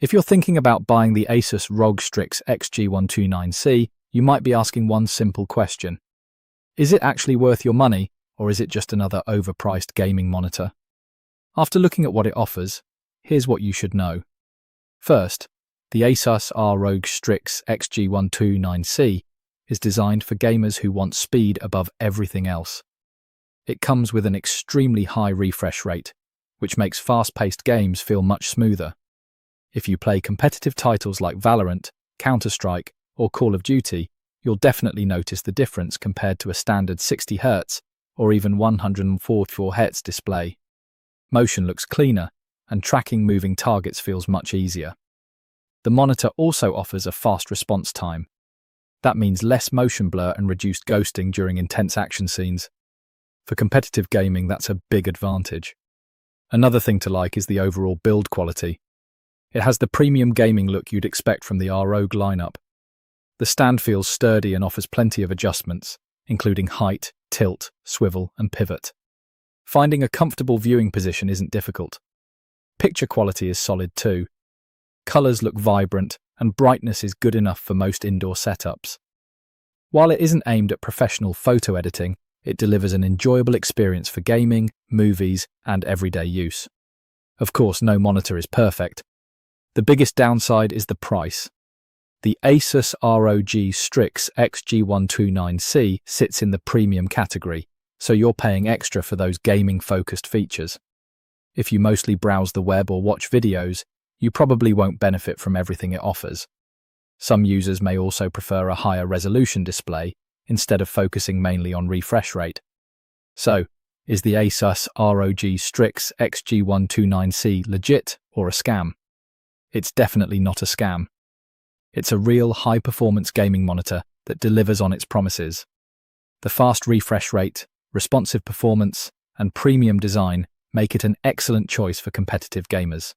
If you're thinking about buying the ASUS ROG Strix XG129C, you might be asking one simple question. Is it actually worth your money, or is it just another overpriced gaming monitor? After looking at what it offers, here's what you should know. First, the ASUS ROG Strix XG129C is designed for gamers who want speed above everything else. It comes with an extremely high refresh rate, which makes fast-paced games feel much smoother. If you play competitive titles like Valorant, Counter-Strike, or Call of Duty, you'll definitely notice the difference compared to a standard 60Hz or even 144Hz display. Motion looks cleaner, and tracking moving targets feels much easier. The monitor also offers a fast response time. That means less motion blur and reduced ghosting during intense action scenes. For competitive gaming, that's a big advantage. Another thing to like is the overall build quality. It has the premium gaming look you'd expect from the ROG lineup. The stand feels sturdy and offers plenty of adjustments, including height, tilt, swivel, and pivot. Finding a comfortable viewing position isn't difficult. Picture quality is solid too. Colors look vibrant, and brightness is good enough for most indoor setups. While it isn't aimed at professional photo editing, it delivers an enjoyable experience for gaming, movies, and everyday use. Of course, no monitor is perfect. The biggest downside is the price. The ASUS ROG Strix XG129C sits in the premium category, so you're paying extra for those gaming-focused features. If you mostly browse the web or watch videos, you probably won't benefit from everything it offers. Some users may also prefer a higher resolution display instead of focusing mainly on refresh rate. So, is the ASUS ROG Strix XG129C legit or a scam? It's definitely not a scam. It's a real high-performance gaming monitor that delivers on its promises. The fast refresh rate, responsive performance, and premium design make it an excellent choice for competitive gamers.